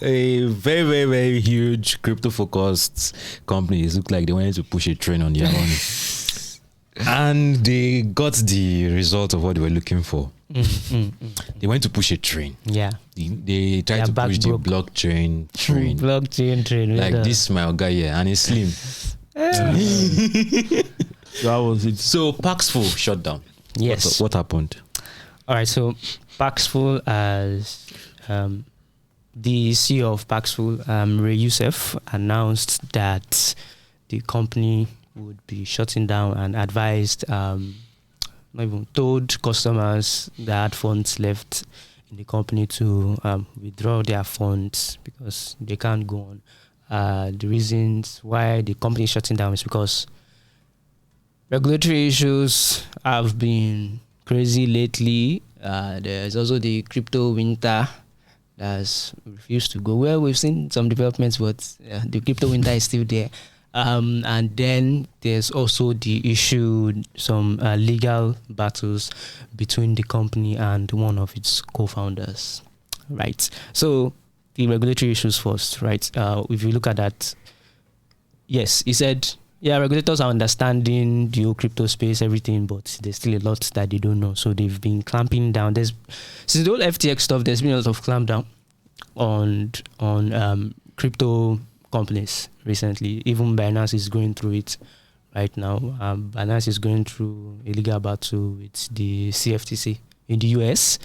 a very, very, very huge crypto-focused companies look like they wanted to push a train on their own. And they got the result of what they were looking for. They went to push a train. Yeah. They tried to push the blockchain train. Blockchain train. Like this my guy here, and he's slim. That was it. So Paxful shut down. Yes. What happened? All right. So Paxful, as the CEO of Paxful, Ray Youssef, announced that the company would be shutting down and advised, not even told customers that had funds left in the company to withdraw their funds because they can't go on. The reasons why the company is shutting down is because regulatory issues have been crazy lately. There's also the crypto winter that's refused to go. Well, we've seen some developments, but the crypto winter is still there. And then there's also the issue, some legal battles between the company and one of its co-founders, right? So the regulatory issues first, right? If you look at that, yes, he said, yeah, regulators are understanding the whole crypto space, everything, but there's still a lot that they don't know. So they've been clamping down. Since the whole FTX stuff, there's been a lot of clamp down on crypto companies recently. Even Binance is going through it right now. Binance is going through a legal battle with the CFTC in the US.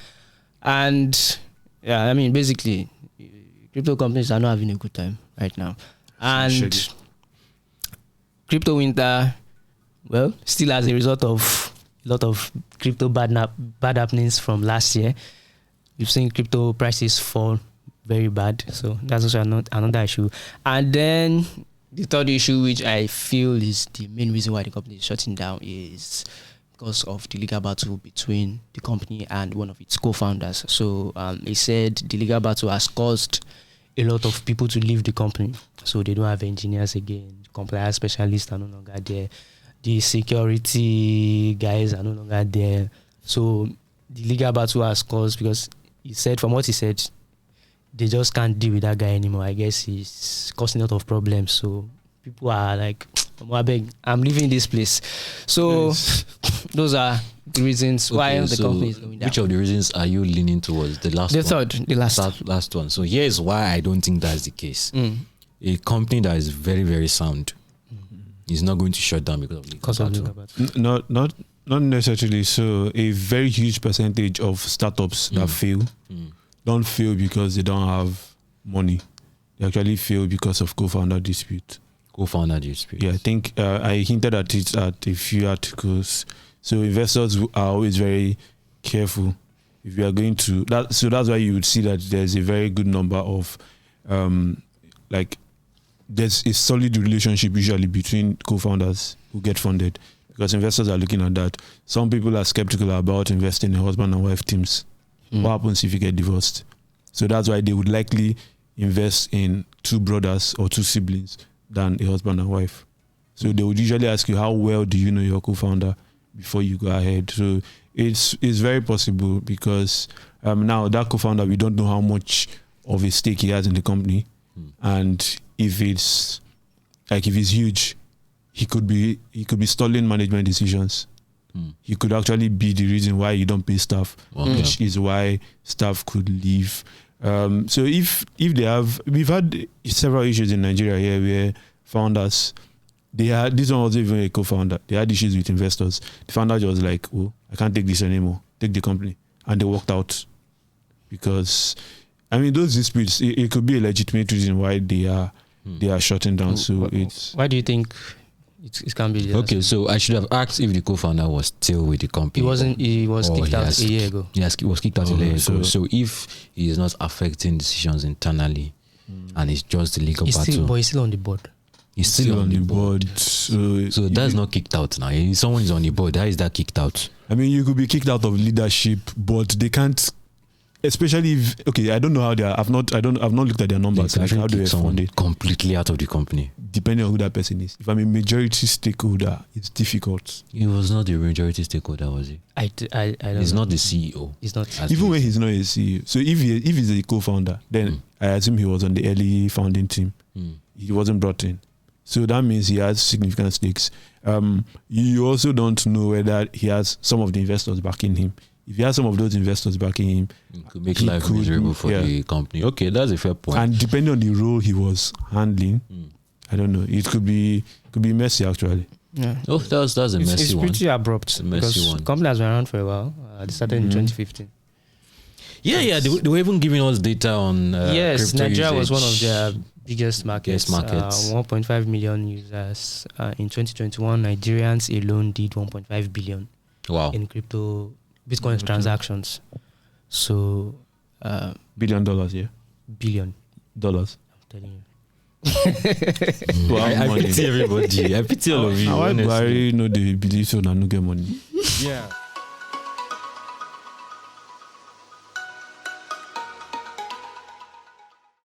And yeah, I mean, basically, crypto companies are not having a good time right now. And crypto winter, well, still as a result of a lot of crypto bad happenings from last year, we've seen crypto prices fall very bad. So that's also another issue. And then the third issue, which I feel is the main reason why the company is shutting down, is because of the legal battle between the company and one of its co-founders. So he said the legal battle has caused a lot of people to leave the company. So they don't have engineers again. Compliance specialists are no longer there. The security guys are no longer there. So the legal battle has caused, because he said, from what he said, they just can't deal with that guy anymore. I guess he's causing a lot of problems. So people are like, I'm leaving this place. So those are the reasons why the company is going down. Which of the reasons are you leaning towards? The last one? The last one. So here's why I don't think that's the case. A company that is very, very sound is not going to shut down because of legal battle. Not necessarily. So a very huge percentage of startups that fail don't fail because they don't have money. They actually fail because of co-founder dispute. Yeah, I think I hinted at it at a few articles. So investors are always very careful if you are going to that. So that's why you would see that there's a very good number of there's a solid relationship usually between co-founders who get funded, because investors are looking at that. Some people are skeptical about investing in husband and wife teams. What happens if you get divorced? So that's why they would likely invest in two brothers or two siblings than a husband and wife. So they would usually ask you, how well do you know your co-founder before you go ahead? So it's very possible, because now that co-founder, we don't know how much of a stake he has in the company. And if it's huge, he could be stalling management decisions. He could actually be the reason why you don't pay staff, which is why staff could leave. So if they have, we've had several issues in Nigeria here where founders, this one wasn't even a co-founder. They had issues with investors. The founder was like, "Oh, I can't take this anymore. Take the company," and they walked out. Because, I mean, those disputes, it could be a legitimate reason why they are shutting down. So why do you think it can be? Okay, so I should have asked if the co-founder was still with the company. He wasn't. He was kicked out a year ago. Yes, he was kicked out a year ago. So if he is not affecting decisions internally, and it's just the legal battle, but he's still on the board. He's still on the board. So that's not kicked out now. If someone is on the board, how is that kicked out? I mean, you could be kicked out of leadership, but they can't especially if, okay, I don't know how they are. I've not looked at their numbers. They Like how do they someone fund it? completely out of the company. Depending on who that person is. If I'm a majority stakeholder, it's difficult. He was not the majority stakeholder, was he? I don't He's know. not the CEO. He's not. Even when he's not a CEO. So if he's a co-founder, then I assume he was on the early founding team. He wasn't brought in. So that means he has significant stakes. You also don't know whether he has some of the investors backing him. If he has some of those investors backing him, It could make life miserable for the company. Okay, that's a fair point. and depending on the role he was handling, I don't know. It could be messy actually. Yeah. Oh, that's a messy It's one. pretty abrupt. It's a messy because one. the company has been around for a while. They started in 2015. Yeah. They were even giving us data on Yes, crypto Nigeria was usage. one of their biggest markets. 1.5 million users. In 2021, Nigerians alone did 1.5 billion Wow. in crypto Bitcoin transactions. So, $1 billion, yeah. billion. Dollars. I'm telling you. I pity everybody. I pity all of you. Why honestly. Buhari no dey believe so na no get money? Yeah.